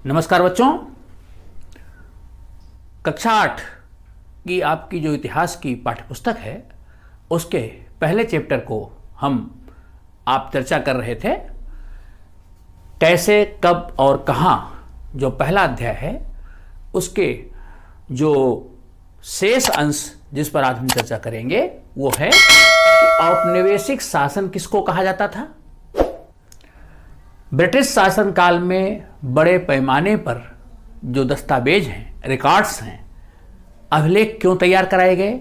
नमस्कार बच्चों, कक्षा 8 की आपकी जो इतिहास की पाठ्यपुस्तक है उसके पहले चैप्टर को आप चर्चा कर रहे थे। कैसे, कब और कहाँ जो पहला अध्याय है उसके जो शेष अंश जिस पर आज हम चर्चा करेंगे वो है कि औपनिवेशिक शासन किसको कहा जाता था। ब्रिटिश शासनकाल में बड़े पैमाने पर जो दस्तावेज हैं, रिकॉर्ड्स हैं, अभिलेख क्यों तैयार कराए गए,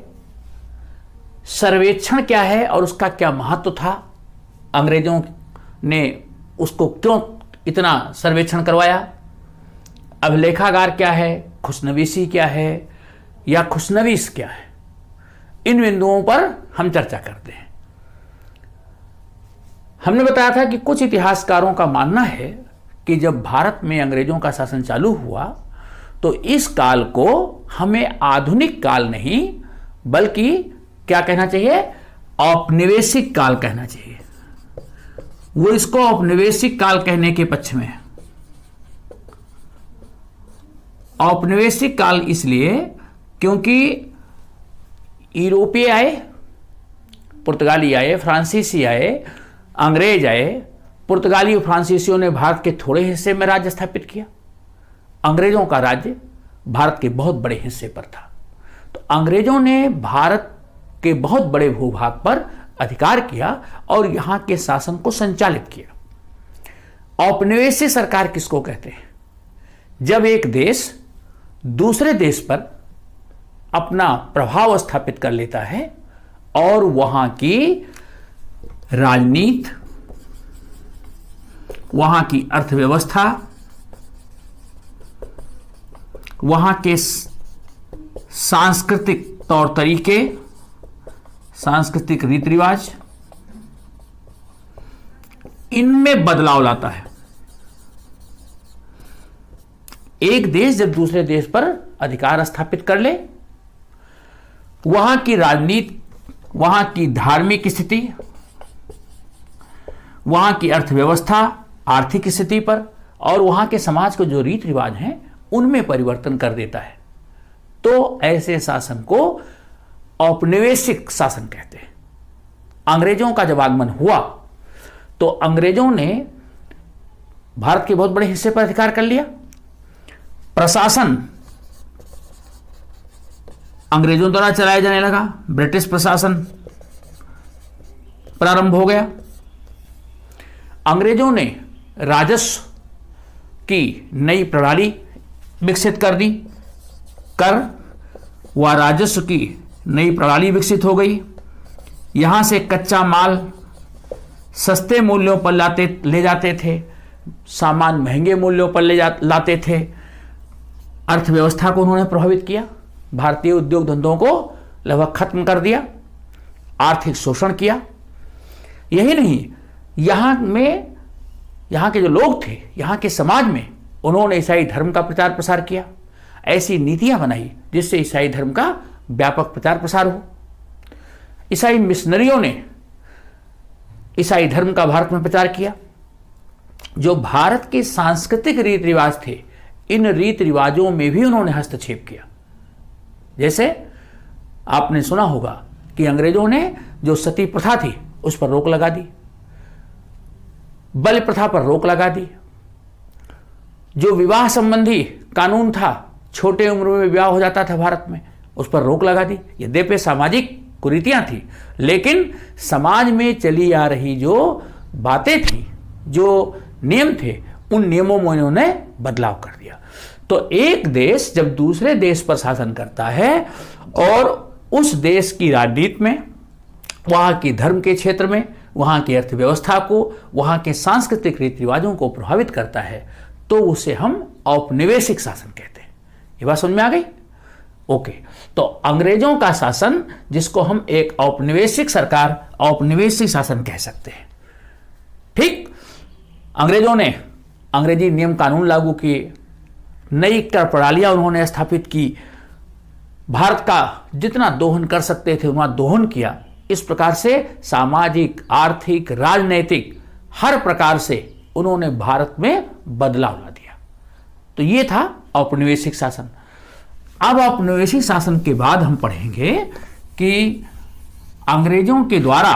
सर्वेक्षण क्या है और उसका क्या महत्व था, अंग्रेजों ने उसको क्यों इतना सर्वेक्षण करवाया, अभिलेखागार क्या है, खुशनवीसी क्या है या खुशनवीस क्या है, इन बिंदुओं पर हम चर्चा करते हैं। हमने बताया था कि कुछ इतिहासकारों का मानना है कि जब भारत में अंग्रेजों का शासन चालू हुआ तो इस काल को हमें आधुनिक काल नहीं बल्कि क्या कहना चाहिए, औपनिवेशिक काल कहना चाहिए। वो इसको औपनिवेशिक काल कहने के पक्ष में है। औपनिवेशिक काल इसलिए क्योंकि यूरोपीय आए, पुर्तगाली आए, फ्रांसीसी आए, अंग्रेज आए। पुर्तगाली और फ्रांसीसियों ने भारत के थोड़े हिस्से में राज्य स्थापित किया। अंग्रेजों का राज्य भारत के बहुत बड़े हिस्से पर था। तो अंग्रेजों ने भारत के बहुत बड़े भूभाग पर अधिकार किया और यहां के शासन को संचालित किया। औपनिवेशिक सरकार किसको कहते हैं? जब एक देश दूसरे देश पर अपना प्रभाव स्थापित कर लेता है और वहां की राजनीति, वहां की अर्थव्यवस्था, वहां के सांस्कृतिक तौर तरीके, सांस्कृतिक रीति रिवाज, इनमें बदलाव लाता है। एक देश जब दूसरे देश पर अधिकार स्थापित कर ले, वहां की राजनीति, वहां की धार्मिक स्थिति, वहां की अर्थव्यवस्था, आर्थिक स्थिति पर और वहां के समाज के जो रीति रिवाज हैं उनमें परिवर्तन कर देता है, तो ऐसे शासन को औपनिवेशिक शासन कहते हैं। अंग्रेजों का जब आगमन हुआ तो अंग्रेजों ने भारत के बहुत बड़े हिस्से पर अधिकार कर लिया। प्रशासन अंग्रेजों द्वारा चलाया जाने लगा, ब्रिटिश प्रशासन प्रारंभ हो गया। अंग्रेजों ने राजस्व की नई प्रणाली विकसित कर दी। कर व राजस्व की नई प्रणाली विकसित हो गई। यहां से कच्चा माल सस्ते मूल्यों पर ले जाते थे, सामान महंगे मूल्यों पर लाते थे। अर्थव्यवस्था को उन्होंने प्रभावित किया, भारतीय उद्योग धंधों को लगभग खत्म कर दिया, आर्थिक शोषण किया। यही नहीं, यहाँ के जो लोग थे, यहाँ के समाज में उन्होंने ईसाई धर्म का प्रचार प्रसार किया। ऐसी नीतियां बनाई जिससे ईसाई धर्म का व्यापक प्रचार प्रसार हो। ईसाई मिशनरियों ने ईसाई धर्म का भारत में प्रचार किया। जो भारत के सांस्कृतिक रीति रिवाज थे, इन रीति रिवाजों में भी उन्होंने हस्तक्षेप किया। जैसे आपने सुना होगा कि अंग्रेजों ने जो सती प्रथा थी उस पर रोक लगा दी, बल प्रथा पर रोक लगा दी। जो विवाह संबंधी कानून था, छोटे उम्र में विवाह हो जाता था भारत में, उस पर रोक लगा दी। यद्यपि सामाजिक कुरीतियां थी, लेकिन समाज में चली आ रही जो बातें थी, जो नियम थे, उन नियमों में उन्होंने बदलाव कर दिया। तो एक देश जब दूसरे देश पर शासन करता है और उस देश की राजनीति में, वहां की धर्म के क्षेत्र में, वहां की अर्थव्यवस्था को, वहां के सांस्कृतिक रीति रिवाजों को प्रभावित करता है, तो उसे हम औपनिवेशिक शासन कहते हैं। ये बात समझ में आ गई? ओके। तो अंग्रेजों का शासन, जिसको हम एक औपनिवेशिक सरकार, औपनिवेशिक शासन कह सकते हैं। ठीक, अंग्रेजों ने अंग्रेजी नियम कानून लागू किए, नई कर प्रणालियां उन्होंने स्थापित की, भारत का जितना दोहन कर सकते थे उतना दोहन किया। इस प्रकार से सामाजिक, आर्थिक, राजनैतिक हर प्रकार से उन्होंने भारत में बदलाव ला दिया। तो ये था औपनिवेशिक शासन। अब औपनिवेशिक शासन के बाद हम पढ़ेंगे कि अंग्रेजों के द्वारा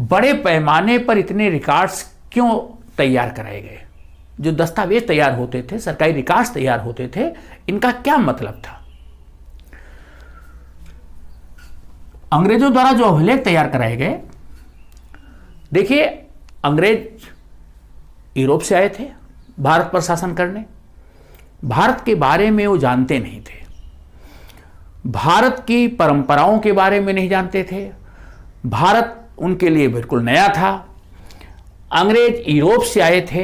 बड़े पैमाने पर इतने रिकॉर्ड्स क्यों तैयार कराए गए। जो दस्तावेज तैयार होते थे, सरकारी रिकॉर्ड्स तैयार होते थे, इनका क्या मतलब था। अंग्रेजों द्वारा जो अभिलेख तैयार कराए गए, देखिए अंग्रेज यूरोप से आए थे भारत पर शासन करने। भारत के बारे में वो जानते नहीं थे, भारत की परंपराओं के बारे में नहीं जानते थे, भारत उनके लिए बिल्कुल नया था। अंग्रेज यूरोप से आए थे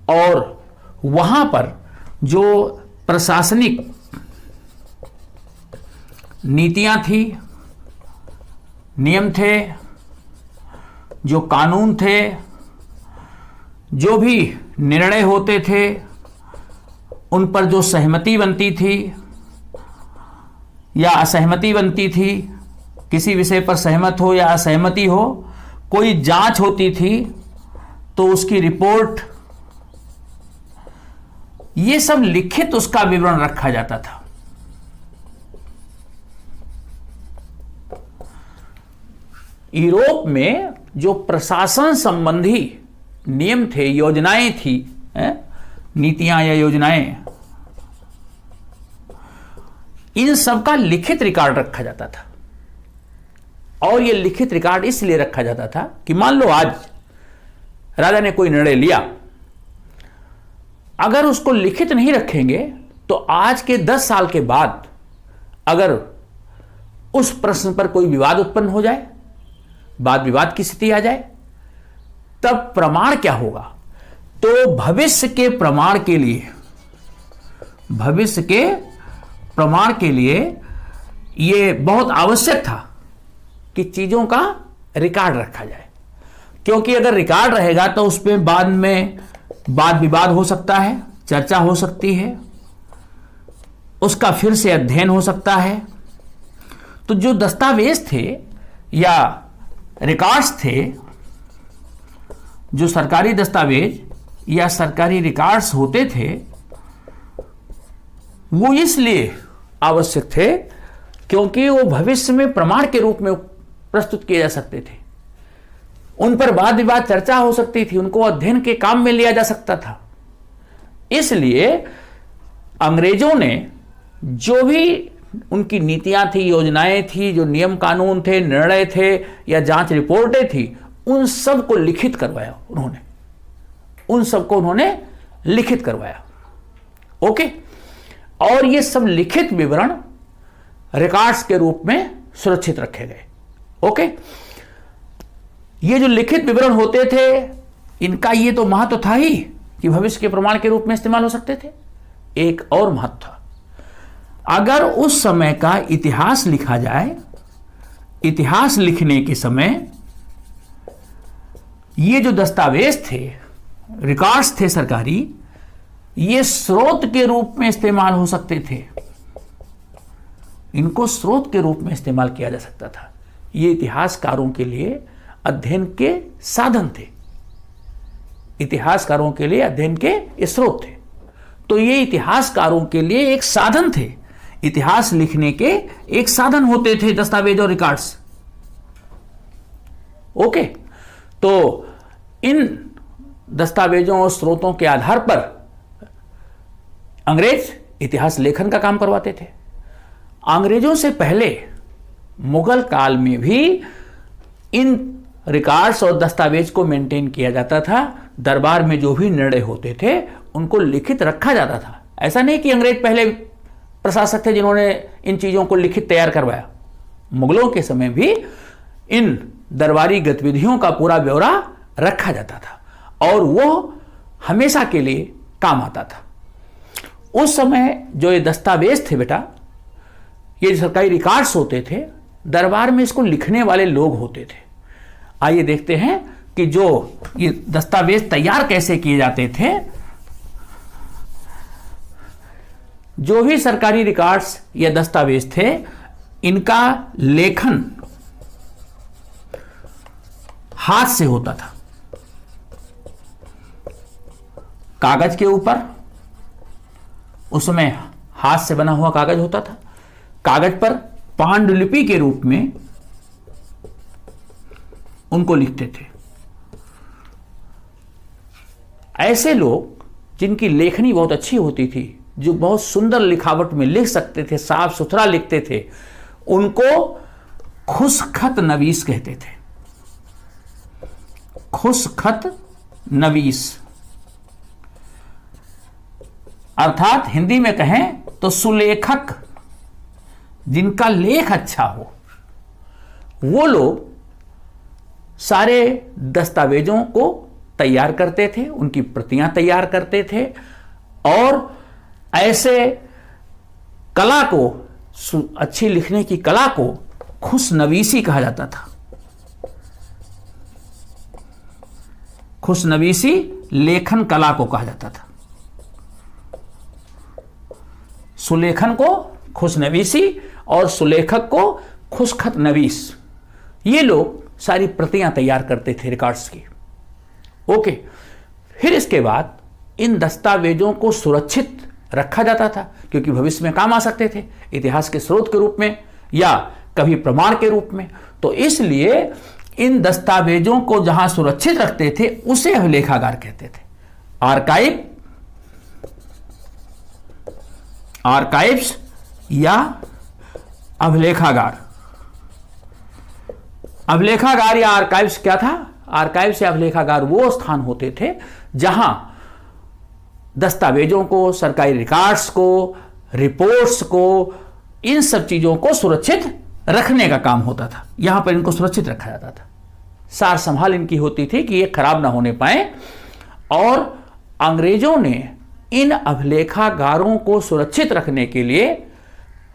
और वहां पर जो प्रशासनिक नीतियां थी, नियम थे, जो कानून थे, जो भी निर्णय होते थे, उन पर जो सहमति बनती थी या असहमति बनती थी, किसी विषय पर सहमत हो या असहमति हो, कोई जांच होती थी तो उसकी रिपोर्ट, ये सब लिखित उसका विवरण रखा जाता था। यूरोप में जो प्रशासन संबंधी नियम थे, योजनाएं थी, नीतियां या योजनाएं, इन सब का लिखित रिकॉर्ड रखा जाता था। और यह लिखित रिकॉर्ड इसलिए रखा जाता था कि मान लो आज राजा ने कोई निर्णय लिया, अगर उसको लिखित नहीं रखेंगे तो आज के 10 साल के बाद अगर उस प्रश्न पर कोई विवाद उत्पन्न हो जाए, वाद विवाद की स्थिति आ जाए, तब प्रमाण क्या होगा। तो भविष्य के प्रमाण के लिए, भविष्य के प्रमाण के लिए यह बहुत आवश्यक था कि चीजों का रिकॉर्ड रखा जाए, क्योंकि अगर रिकॉर्ड रहेगा तो उसमें बाद में वाद विवाद हो सकता है, चर्चा हो सकती है, उसका फिर से अध्ययन हो सकता है। तो जो दस्तावेज थे या रिकॉर्ड्स थे, जो सरकारी दस्तावेज या सरकारी रिकॉर्ड्स होते थे, वो इसलिए आवश्यक थे क्योंकि वो भविष्य में प्रमाण के रूप में प्रस्तुत किए जा सकते थे। उन पर वाद विवाद चर्चा हो सकती थी, उनको अध्ययन के काम में लिया जा सकता था। इसलिए अंग्रेजों ने जो भी उनकी नीतियां थी, योजनाएं थी, जो नियम कानून थे, निर्णय थे या जांच रिपोर्टें थी, उन सब को लिखित करवाया उन्होंने, उन सबको उन्होंने लिखित करवाया। ओके, और ये सब लिखित विवरण रिकॉर्ड्स के रूप में सुरक्षित रखे गए। ओके, ये जो लिखित विवरण होते थे, इनका ये तो महत्व था ही कि भविष्य के प्रमाण के रूप में इस्तेमाल हो सकते थे। एक और महत्व था, अगर उस समय का इतिहास लिखा जाए, इतिहास लिखने के समय ये जो दस्तावेज थे, रिकॉर्ड्स थे सरकारी, ये स्रोत के रूप में इस्तेमाल हो सकते थे, इनको स्रोत के रूप में इस्तेमाल किया जा सकता था। ये इतिहासकारों के लिए अध्ययन के साधन थे, इतिहासकारों के लिए अध्ययन के स्रोत थे। तो ये इतिहासकारों के लिए एक साधन थे, इतिहास लिखने के एक साधन होते थे दस्तावेज और रिकॉर्ड्स। ओके, तो इन दस्तावेजों और स्रोतों के आधार पर अंग्रेज इतिहास लेखन का काम करवाते थे। अंग्रेजों से पहले मुगल काल में भी इन रिकॉर्ड्स और दस्तावेज को मेंटेन किया जाता था। दरबार में जो भी निर्णय होते थे उनको लिखित रखा जाता था। ऐसा नहीं कि अंग्रेज पहले प्रशासक थे जिन्होंने इन चीजों को लिखित तैयार करवाया। मुगलों के समय भी इन दरबारी गतिविधियों का पूरा ब्यौरा रखा जाता था और वो हमेशा के लिए काम आता था। उस समय जो ये दस्तावेज थे बेटा, ये सरकारी रिकॉर्ड्स होते थे, दरबार में इसको लिखने वाले लोग होते थे। आइए देखते हैं कि जो ये दस्तावेज तैयार कैसे किए जाते थे। जो भी सरकारी रिकॉर्ड्स या दस्तावेज थे, इनका लेखन हाथ से होता था। कागज के ऊपर, उसमें हाथ से बना हुआ कागज होता था, कागज पर पांडुलिपि के रूप में उनको लिखते थे। ऐसे लोग जिनकी लेखनी बहुत अच्छी होती थी, जो बहुत सुंदर लिखावट में लिख सकते थे, साफ सुथरा लिखते थे, उनको खुशखत नवीस कहते थे। खुशखत नवीस अर्थात हिंदी में कहें तो सुलेखक, जिनका लेख अच्छा हो। वो लोग सारे दस्तावेजों को तैयार करते थे, उनकी प्रतियां तैयार करते थे, और ऐसे कला को, अच्छी लिखने की कला को खुशनवीसी कहा जाता था। खुशनवीसी लेखन कला को कहा जाता था। सुलेखन को खुशनवीसी और सुलेखक को खुशखत नवीस। ये लोग सारी प्रतियां तैयार करते थे रिकॉर्ड्स की। ओके, फिर इसके बाद इन दस्तावेजों को सुरक्षित रखा जाता था, क्योंकि भविष्य में काम आ सकते थे, इतिहास के स्रोत के रूप में या कभी प्रमाण के रूप में। तो इसलिए इन दस्तावेजों को जहां सुरक्षित रखते थे उसे अभिलेखागार कहते थे। आर्काइव्स या अभिलेखागार। अभिलेखागार या आर्काइव्स क्या था? आर्काइव्स या अभिलेखागार वो स्थान होते थे जहां दस्तावेजों को, सरकारी रिकॉर्ड्स को, रिपोर्ट्स को, इन सब चीजों को सुरक्षित रखने का काम होता था। यहां पर इनको सुरक्षित रखा जाता था। सार संभाल इनकी होती थी कि ये खराब ना होने पाए। और अंग्रेजों ने इन अभिलेखागारों को सुरक्षित रखने के लिए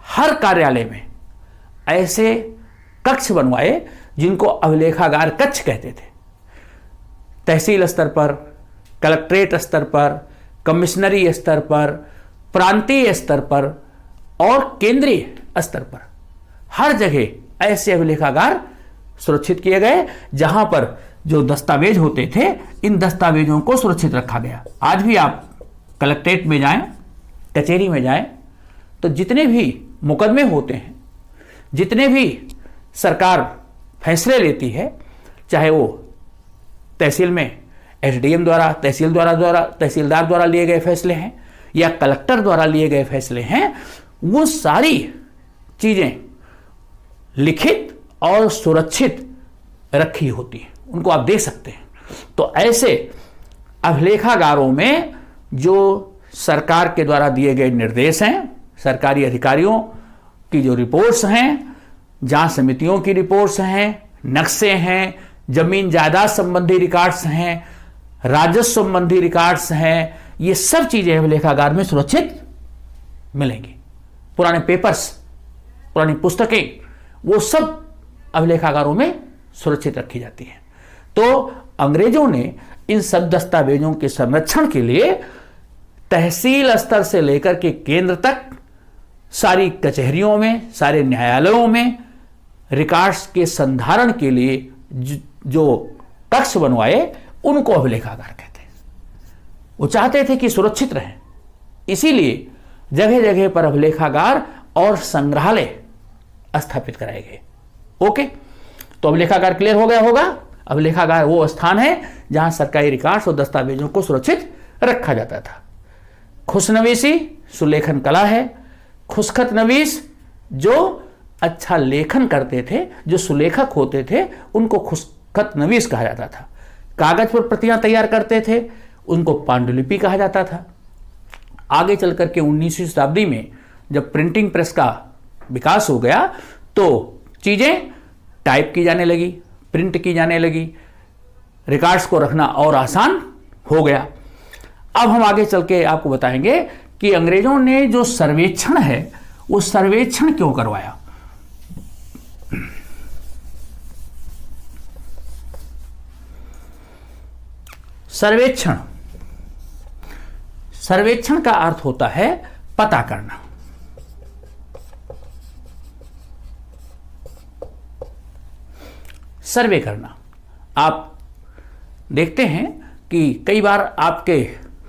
हर कार्यालय में ऐसे कक्ष बनवाए जिनको अभिलेखागार कक्ष कहते थे। तहसील स्तर पर, कलेक्ट्रेट स्तर पर, कमिश्नरी स्तर पर, प्रांतीय स्तर पर और केंद्रीय स्तर पर हर जगह ऐसे अभिलेखागार सुरक्षित किए गए, जहां पर जो दस्तावेज होते थे, इन दस्तावेजों को सुरक्षित रखा गया। आज भी आप कलेक्ट्रेट में जाएं, कचहरी में जाएं, तो जितने भी मुकदमे होते हैं, जितने भी सरकार फैसले लेती है, चाहे वो तहसील में एसडीएम द्वारा, तहसीलदार द्वारा लिए गए फैसले हैं या कलेक्टर द्वारा लिए गए फैसले हैं, वो सारी चीजें लिखित और सुरक्षित रखी होती हैं, उनको आप देख सकते हैं। तो ऐसे अभिलेखागारों में जो सरकार के द्वारा दिए गए निर्देश हैं, सरकारी अधिकारियों की जो रिपोर्ट्स हैं, जांच समितियों की रिपोर्ट्स हैं, नक्शे हैं, जमीन जायदाद संबंधी रिकॉर्ड्स हैं, राजस्व संबंधी रिकॉर्ड्स हैं, ये सब चीजें अभिलेखागार में सुरक्षित मिलेंगी। पुराने पेपर्स, पुरानी पुस्तकें, वो सब अभिलेखागारों में सुरक्षित रखी जाती हैं। तो अंग्रेजों ने इन सब दस्तावेजों के संरक्षण के लिए तहसील स्तर से लेकर के केंद्र तक सारी कचहरियों में, सारे न्यायालयों में रिकॉर्ड्स के संधारण के लिए जो कक्ष बनवाए, उनको अभिलेखागार कहते हैं। वो चाहते थे कि सुरक्षित रहें, इसीलिए जगह जगह पर अभिलेखागार और संग्रहालय स्थापित कराए गए। ओके, तो अभिलेखागार क्लियर हो गया होगा। अभिलेखागार वो स्थान है जहां सरकारी रिकॉर्ड्स और दस्तावेजों को सुरक्षित रखा जाता था। खुशनवीसी सुलेखन कला है। खुशखत नवीस जो अच्छा लेखन करते थे, जो सुलेखक होते थे, उनको खुशखत नवीस कहा जाता था। कागज पर प्रतियां तैयार करते थे, उनको पांडुलिपि कहा जाता था। आगे चलकर के 19वीं शताब्दी में जब प्रिंटिंग प्रेस का विकास हो गया, तो चीजें टाइप की जाने लगी, प्रिंट की जाने लगी, रिकॉर्ड्स को रखना और आसान हो गया। अब हम आगे चल के आपको बताएंगे कि अंग्रेजों ने जो सर्वेक्षण है, वो सर्वेक्षण क्यों करवाया। सर्वेक्षण, सर्वेक्षण का अर्थ होता है पता करना। सर्वे करना। आप देखते हैं कि कई बार आपके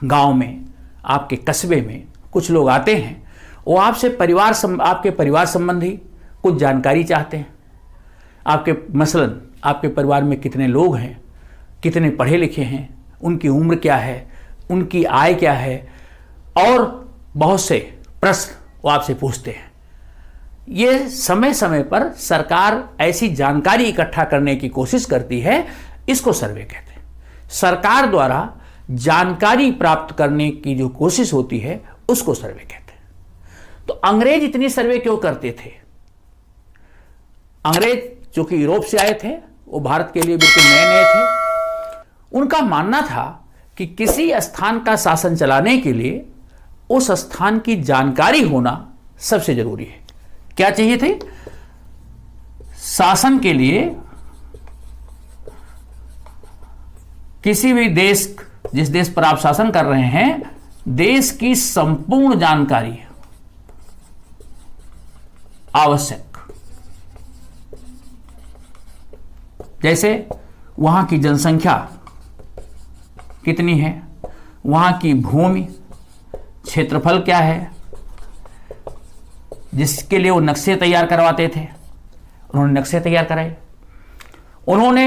गांव में, आपके कस्बे में कुछ लोग आते हैं, वो आपसे आपके परिवार संबंधी कुछ जानकारी चाहते हैं। मसलन आपके परिवार में कितने लोग हैं, कितने पढ़े लिखे हैं, उनकी उम्र क्या है, उनकी आय क्या है, और बहुत से प्रश्न वो आपसे पूछते हैं। ये समय समय पर सरकार ऐसी जानकारी इकट्ठा करने की कोशिश करती है, इसको सर्वे कहते हैं। सरकार द्वारा जानकारी प्राप्त करने की जो कोशिश होती है उसको सर्वे कहते हैं। तो अंग्रेज इतनी सर्वे क्यों करते थे? अंग्रेज जो कि यूरोप से आए थे, वो भारत के लिए बिल्कुल नए नए थे। उनका मानना था कि किसी स्थान का शासन चलाने के लिए उस स्थान की जानकारी होना सबसे जरूरी है। क्या चाहिए थे? शासन के लिए किसी भी देश, जिस देश पर आप शासन कर रहे हैं, देश की संपूर्ण जानकारी आवश्यक। जैसे वहां की जनसंख्या कितनी है, वहां की भूमि क्षेत्रफल क्या है, जिसके लिए वो नक्शे तैयार करवाते थे। उन्होंने नक्शे तैयार कराए। उन्होंने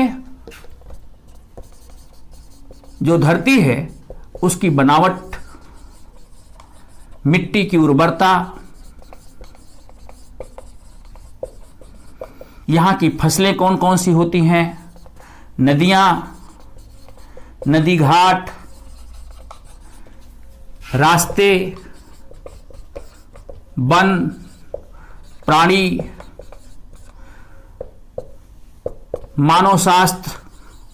जो धरती है उसकी बनावट, मिट्टी की उर्वरता, यहां की फसलें कौन कौन सी होती हैं, नदियां, नदी घाट, रास्ते, वन, प्राणी, मानव शास्त्र,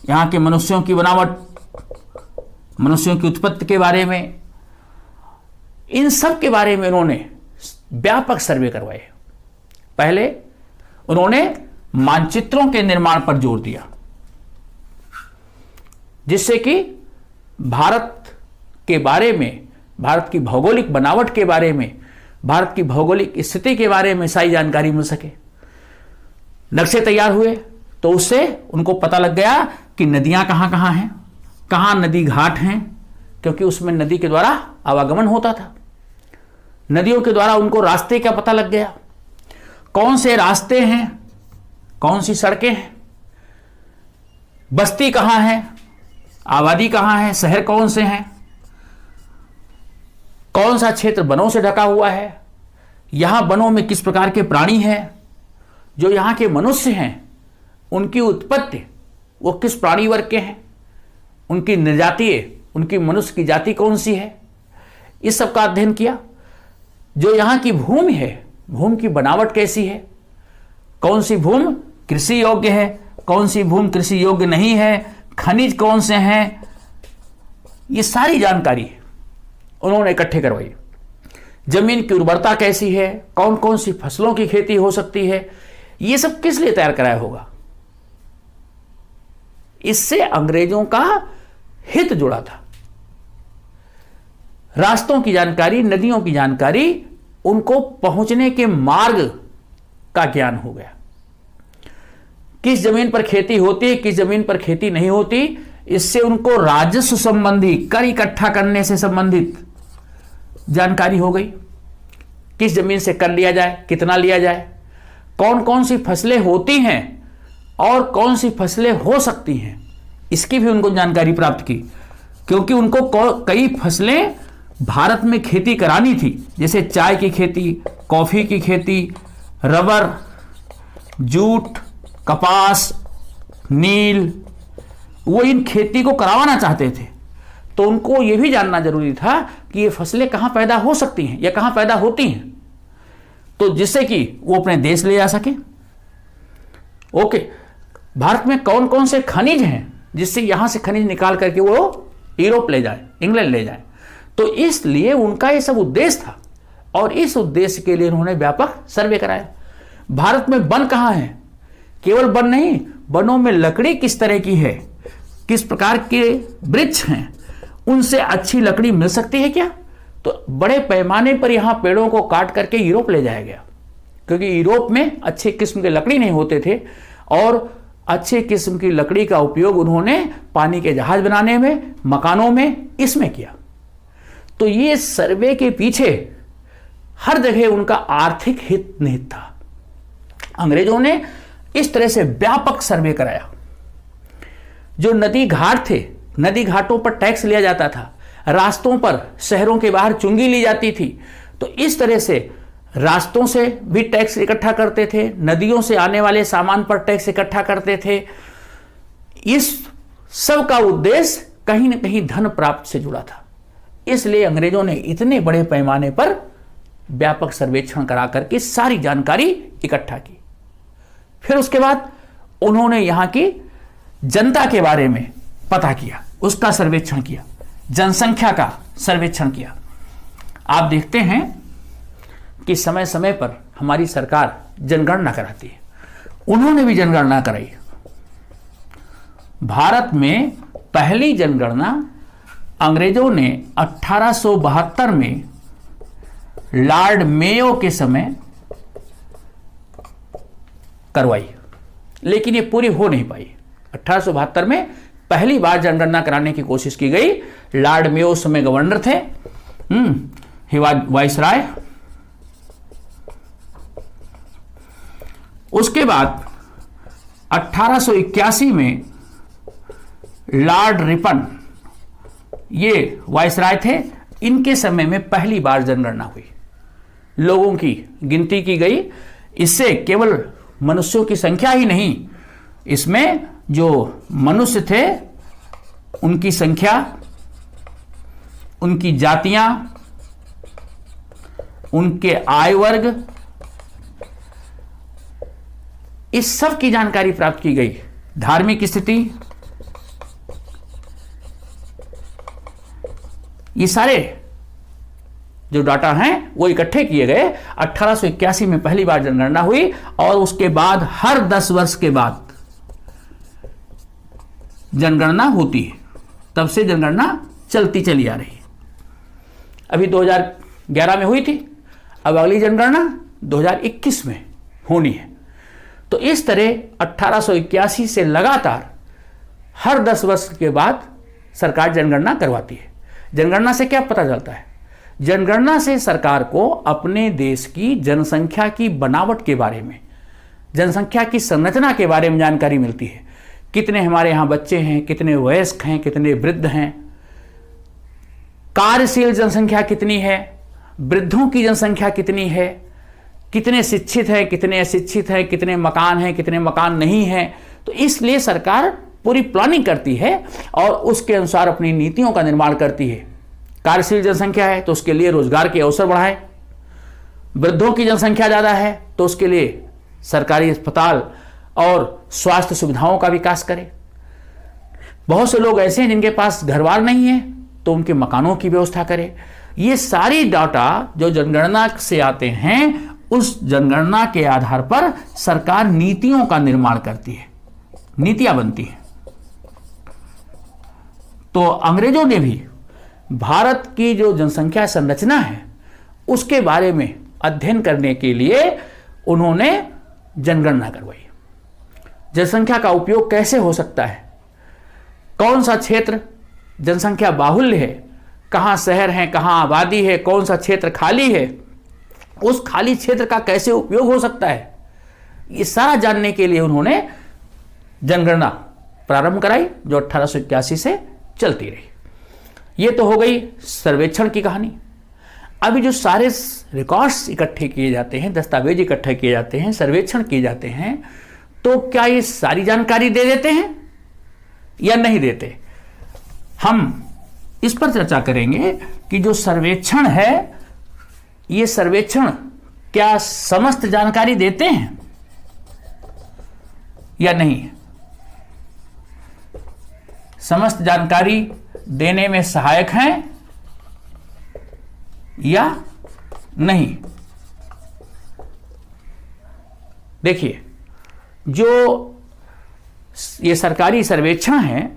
यहां के मनुष्यों की बनावट, मनुष्यों की उत्पत्ति के बारे में, इन सब के बारे में उन्होंने व्यापक सर्वे करवाए। पहले उन्होंने मानचित्रों के निर्माण पर जोर दिया, जिससे कि भारत के बारे में, भारत की भौगोलिक बनावट के बारे में, भारत की भौगोलिक स्थिति के बारे में सारी जानकारी मिल सके। नक्शे तैयार हुए तो उससे उनको पता लग गया कि नदियां कहां कहां हैं, कहां नदी घाट हैं, क्योंकि उसमें नदी के द्वारा आवागमन होता था। नदियों के द्वारा उनको रास्ते का पता लग गया, कौन से रास्ते हैं, कौन सी सड़कें हैं, बस्ती कहां है, आबादी कहां है, शहर कौन से हैं, कौन सा क्षेत्र वनों से ढका हुआ है, यहां वनों में किस प्रकार के प्राणी हैं, जो यहां के मनुष्य हैं उनकी उत्पत्ति वो किस प्राणी वर्ग के हैं, उनकी निर्जातीय, उनकी मनुष्य की जाति कौन सी है, इस सब का अध्ययन किया। जो यहाँ की भूमि है, भूमि की बनावट कैसी है, कौन सी भूमि कृषि योग्य है, कौन सी भूमि कृषि योग्य नहीं है, खनिज कौन से हैं, ये सारी जानकारी उन्होंने इकट्ठे करवाई। जमीन की उर्वरता कैसी है, कौन कौन सी फसलों की खेती हो सकती है, ये सब किस लिए तैयार कराया होगा? इससे अंग्रेजों का हित जुड़ा था। रास्तों की जानकारी, नदियों की जानकारी, उनको पहुंचने के मार्ग का ज्ञान हो गया। किस जमीन पर खेती होती है, किस जमीन पर खेती नहीं होती, इससे उनको राजस्व संबंधी, कर इकट्ठा करने से संबंधित जानकारी हो गई। किस जमीन से कर लिया जाए, कितना लिया जाए, कौन कौन सी फसलें होती हैं और कौन सी फसलें हो सकती हैं, इसकी भी उनको जानकारी प्राप्त की। क्योंकि उनको कई फसलें भारत में खेती करानी थी, जैसे चाय की खेती, कॉफी की खेती, रबर, जूट, कपास, नील, वो इन खेती को करवाना चाहते थे। तो उनको यह भी जानना जरूरी था कि ये फसलें कहां पैदा हो सकती हैं या कहां पैदा होती हैं, तो जिससे कि वो अपने देश ले जा सके। ओके, भारत में कौन कौन से खनिज हैं जिससे यहां से खनिज निकाल करके वो यूरोप ले जाए, इंग्लैंड ले जाए। तो इसलिए उनका ये सब उद्देश्य था और इस उद्देश्य के लिए उन्होंने व्यापक सर्वे कराया। भारत में वन कहां है, केवल वन नहीं, वनों में लकड़ी किस तरह की है, किस प्रकार के वृक्ष हैं, उनसे अच्छी लकड़ी मिल सकती है क्या? तो बड़े पैमाने पर यहां पेड़ों को काट करके यूरोप ले जाया गया, क्योंकि यूरोप में अच्छे किस्म के लकड़ी नहीं होते थे और अच्छे किस्म की लकड़ी का उपयोग उन्होंने पानी के जहाज बनाने में, मकानों में, इसमें किया। तो ये सर्वे के पीछे हर जगह उनका आर्थिक हित निहित था। अंग्रेजों ने इस तरह से व्यापक सर्वे कराया। जो नदी घाट थे, नदी घाटों पर टैक्स लिया जाता था, रास्तों पर, शहरों के बाहर चुंगी ली जाती थी। तो इस तरह से रास्तों से भी टैक्स इकट्ठा करते थे, नदियों से आने वाले सामान पर टैक्स इकट्ठा करते थे। इस सब का उद्देश्य कहीं ना कहीं धन प्राप्त से जुड़ा था। इसलिए अंग्रेजों ने इतने बड़े पैमाने पर व्यापक सर्वेक्षण करा करके सारी जानकारी इकट्ठा की। फिर उसके बाद उन्होंने यहां की जनता के बारे में पता किया, उसका सर्वेक्षण किया, जनसंख्या का सर्वेक्षण किया। आप देखते हैं कि समय समय पर हमारी सरकार जनगणना कराती है। उन्होंने भी जनगणना कराई। भारत में पहली जनगणना अंग्रेजों ने 1872 में लॉर्ड मेयो के समय करवाई, लेकिन ये पूरी हो नहीं पाई। 1872 में पहली बार जनगणना कराने की कोशिश की गई। लॉर्ड मेयो उस समय गवर्नर थे, वाइसराय। उसके बाद 1881 में लॉर्ड रिपन, ये वाइसराय थे, इनके समय में पहली बार जनगणना हुई, लोगों की गिनती की गई। इससे केवल मनुष्यों की संख्या ही नहीं, इसमें जो मनुष्य थे उनकी संख्या, उनकी जातियां, उनके आय वर्ग, इस सब की जानकारी प्राप्त की गई। धार्मिक स्थिति, ये सारे जो डाटा हैं वो इकट्ठे किए गए। 1881 में पहली बार जनगणना हुई और उसके बाद हर 10 वर्ष के बाद जनगणना होती है। तब से जनगणना चलती चली आ रही है। अभी 2011 में हुई थी, अब अगली जनगणना 2021 में होनी है। तो इस तरह 1881 से लगातार हर 10 वर्ष के बाद सरकार जनगणना करवाती है। जनगणना से क्या पता चलता है? जनगणना से सरकार को अपने देश की जनसंख्या की बनावट के बारे में, जनसंख्या की संरचना के बारे में जानकारी मिलती है। कितने हमारे यहाँ बच्चे हैं, कितने वयस्क हैं, कितने वृद्ध हैं, कार्यशील जनसंख्या कितनी है, वृद्धों की जनसंख्या कितनी है, कितने शिक्षित हैं, कितने अशिक्षित हैं, कितने मकान हैं, कितने मकान नहीं हैं। तो इसलिए सरकार पूरी प्लानिंग करती है और उसके अनुसार अपनी नीतियों का निर्माण करती है। कार्यशील जनसंख्या है तो उसके लिए रोजगार के अवसर बढ़ाए, वृद्धों की जनसंख्या ज़्यादा है तो उसके लिए सरकारी अस्पताल और स्वास्थ्य सुविधाओं का विकास करे। बहुत से लोग ऐसे हैं जिनके पास घरवार नहीं है तो उनके मकानों की व्यवस्था करे। ये सारी डाटा जो जनगणना से आते हैं, उस जनगणना के आधार पर सरकार नीतियों का निर्माण करती है, नीतियां बनती हैं। तो अंग्रेजों ने भी भारत की जो जनसंख्या संरचना है उसके बारे में अध्ययन करने के लिए उन्होंने जनगणना करवाई। जनसंख्या का उपयोग कैसे हो सकता है, कौन सा क्षेत्र जनसंख्या बाहुल्य है, कहाँ शहर है, कहाँ आबादी है, कौन सा क्षेत्र खाली है, उस खाली क्षेत्र का कैसे उपयोग हो सकता है, ये सारा जानने के लिए उन्होंने जनगणना प्रारंभ कराई जो 1881 से चलती रही। ये तो हो गई सर्वेक्षण की कहानी। अभी जो सारे रिकॉर्ड्स इकट्ठे किए जाते हैं, दस्तावेज इकट्ठे किए जाते हैं, सर्वेक्षण किए जाते हैं, तो क्या ये सारी जानकारी दे देते हैं या नहीं देते? हम इस पर चर्चा करेंगे कि जो सर्वेक्षण है, ये सर्वेक्षण क्या समस्त जानकारी देते हैं या नहीं, समस्त जानकारी देने में सहायक हैं या नहीं। देखिए, जो ये सरकारी सर्वेक्षण है,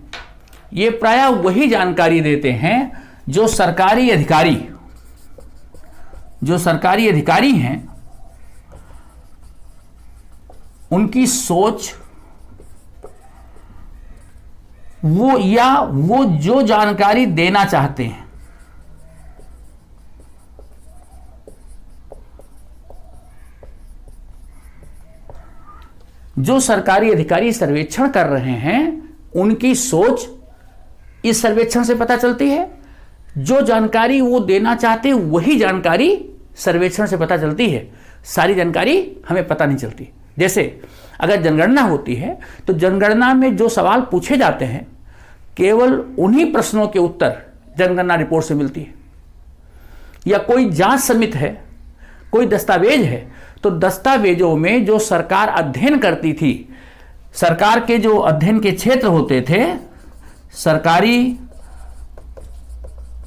ये प्रायः वही जानकारी देते हैं जो सरकारी अधिकारी हैं, उनकी सोच, वो जो जानकारी देना चाहते हैं, जो सरकारी अधिकारी सर्वेक्षण कर रहे हैं, उनकी सोच इस सर्वेक्षण से पता चलती है। जो जानकारी वो देना चाहते हैं वही जानकारी सर्वेक्षण से पता चलती है। सारी जानकारी हमें पता नहीं चलती। जैसे अगर जनगणना होती है तो जनगणना में जो सवाल पूछे जाते हैं, केवल उन्हीं प्रश्नों के उत्तर जनगणना रिपोर्ट से मिलती है। या कोई जांच समिति है, कोई दस्तावेज है, तो दस्तावेजों में जो सरकार अध्ययन करती थी, सरकार के जो अध्ययन के क्षेत्र होते थे, सरकारी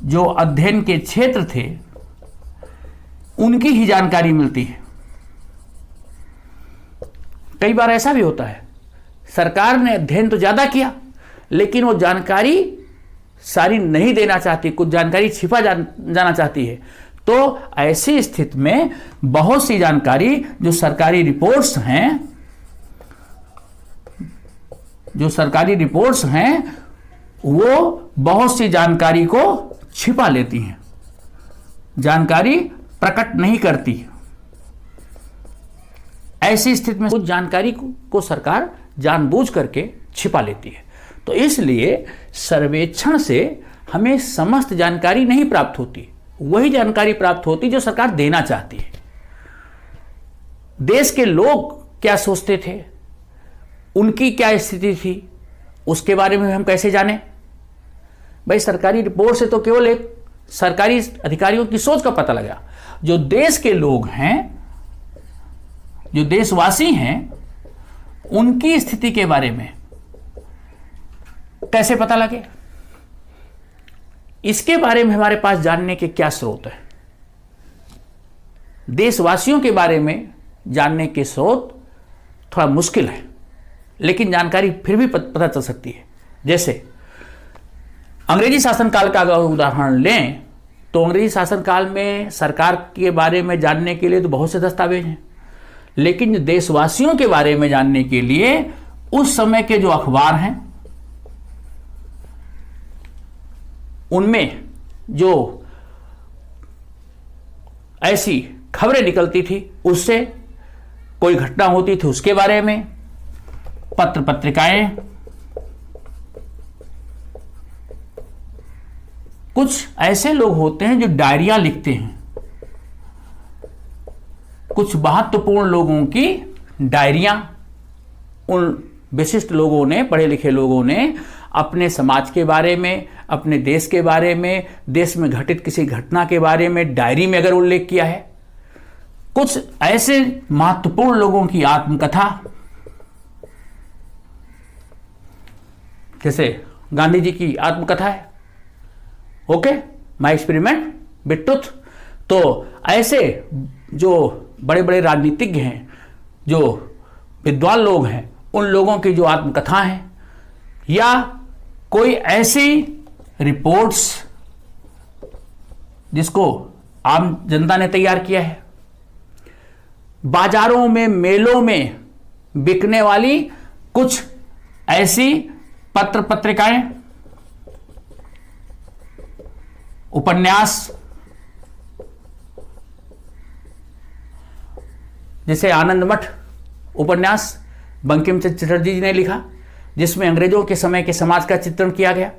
जो अध्ययन के क्षेत्र थे, उनकी ही जानकारी मिलती है। कई बार ऐसा भी होता है, सरकार ने अध्ययन तो ज्यादा किया लेकिन वो जानकारी सारी नहीं देना चाहती, कुछ जानकारी छिपा जाना चाहती है। तो ऐसी स्थिति में बहुत सी जानकारी जो सरकारी रिपोर्ट्स हैं, वो बहुत सी जानकारी को छिपा लेती हैं, जानकारी प्रकट नहीं करती। ऐसी स्थिति में उस जानकारी को सरकार जानबूझ करके छिपा लेती है। तो इसलिए सर्वेक्षण से हमें समस्त जानकारी नहीं प्राप्त होती, वही जानकारी प्राप्त होती जो सरकार देना चाहती है। देश के लोग क्या सोचते थे, उनकी क्या स्थिति थी, उसके बारे में हम कैसे जाने? भाई, सरकारी रिपोर्ट से तो केवल एक सरकारी अधिकारियों की सोच का पता लगा। जो देश के लोग हैं, जो देशवासी हैं, उनकी स्थिति के बारे में कैसे पता लगे? इसके बारे में हमारे पास जानने के क्या स्रोत है? देशवासियों के बारे में जानने के स्रोत थोड़ा मुश्किल है, लेकिन जानकारी फिर भी पता चल सकती है। जैसे अंग्रेजी शासनकाल का अगर उदाहरण लें तो अंग्रेजी शासनकाल में सरकार के बारे में जानने के लिए तो बहुत से दस्तावेज हैं, लेकिन देशवासियों के बारे में जानने के लिए उस समय के जो अखबार हैं, उनमें जो ऐसी खबरें निकलती थी, उससे कोई घटना होती थी उसके बारे में, पत्र पत्रिकाएं, कुछ ऐसे लोग होते हैं जो डायरियां लिखते हैं। कुछ महत्वपूर्ण लोगों की डायरियां, उन विशिष्ट लोगों ने, पढ़े लिखे लोगों ने अपने समाज के बारे में, अपने देश के बारे में, देश में घटित किसी घटना के बारे में डायरी में अगर उल्लेख किया है। कुछ ऐसे महत्वपूर्ण लोगों की आत्मकथा, जैसे गांधी जी की आत्मकथा है, okay, my experiment with truth. तो ऐसे जो बड़े बड़े राजनीतिज्ञ हैं, जो विद्वान लोग हैं, उन लोगों की जो आत्मकथा है, या कोई ऐसी रिपोर्ट्स जिसको आम जनता ने तैयार किया है, बाजारों में, मेलों में बिकने वाली कुछ ऐसी पत्र पत्रिकाएं, उपन्यास, जैसे आनंद मठ उपन्यास बंकिम चंद्र चटर्जी जी ने लिखा, जिसमें अंग्रेजों के समय के समाज का चित्रण किया गया।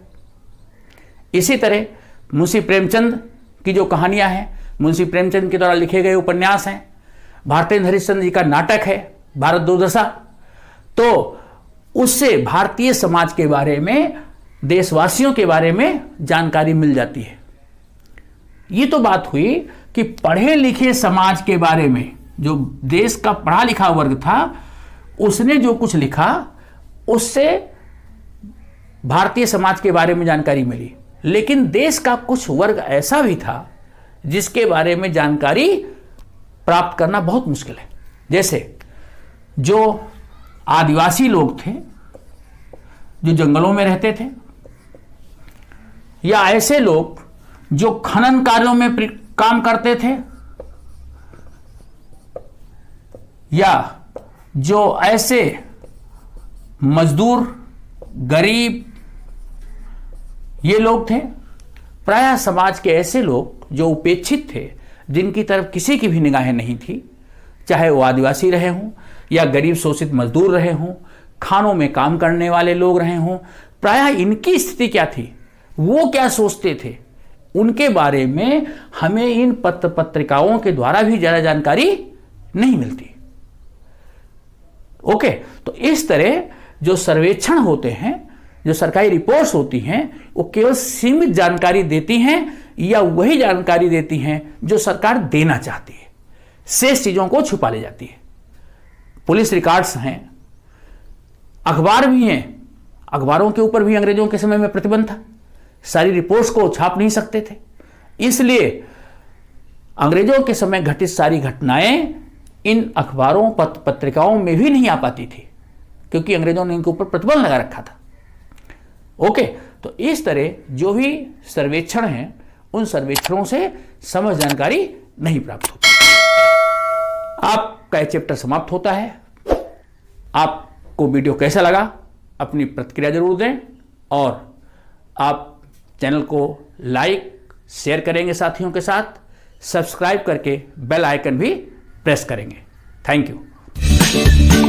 इसी तरह मुंशी प्रेमचंद की जो कहानियां हैं, मुंशी प्रेमचंद के द्वारा लिखे गए उपन्यास हैं, भारतेंद्र हरिश्चंद्र जी का नाटक है भारत दुर्दशा। तो उससे भारतीय समाज के बारे में, देशवासियों के बारे में जानकारी मिल जाती है। ये तो बात हुई कि पढ़े लिखे समाज के बारे में, जो देश का पढ़ा लिखा वर्ग था, उसने जो कुछ लिखा उससे भारतीय समाज के बारे में जानकारी मिली। लेकिन देश का कुछ वर्ग ऐसा भी था जिसके बारे में जानकारी प्राप्त करना बहुत मुश्किल है। जैसे जो आदिवासी लोग थे, जो जंगलों में रहते थे, या ऐसे लोग जो खनन कार्यों में काम करते थे, या जो ऐसे मजदूर, गरीब ये लोग थे प्रायः समाज के ऐसे लोग जो उपेक्षित थे, जिनकी तरफ किसी की भी निगाहें नहीं थी, चाहे वो आदिवासी रहे हों या गरीब शोषित मजदूर रहे हों, खानों में काम करने वाले लोग रहे हों। प्रायः इनकी स्थिति क्या थी, वो क्या सोचते थे, उनके बारे में हमें इन पत्र पत्रिकाओं के द्वारा भी ज़्यादा जानकारी नहीं मिलती। ओके, तो इस तरह जो सर्वेक्षण होते हैं, जो सरकारी रिपोर्ट्स होती हैं, वो केवल सीमित जानकारी देती हैं या वही जानकारी देती हैं जो सरकार देना चाहती है, शेष चीज़ों को छुपा ले जाती है। पुलिस रिकॉर्ड्स हैं, अखबार भी हैं, अखबारों के ऊपर भी अंग्रेजों के समय में प्रतिबंध था, सारी रिपोर्ट्स को छाप नहीं सकते थे, इसलिए अंग्रेजों के समय घटित सारी घटनाएं इन अखबारों पत्रिकाओं में भी नहीं आ पाती थी, क्योंकि अंग्रेजों ने इनके ऊपर प्रतिबंध लगा रखा था। ओके, तो इस तरह जो भी सर्वेक्षण हैं, उन सर्वेक्षणों से समझ जानकारी नहीं प्राप्त होती। आपका चैप्टर समाप्त होता है। आपको वीडियो कैसा लगा, अपनी प्रतिक्रिया जरूर दें, और आप चैनल को लाइक शेयर करेंगे साथियों के साथ, सब्सक्राइब करके बेल आइकन भी प्रेस करेंगे। Thank you.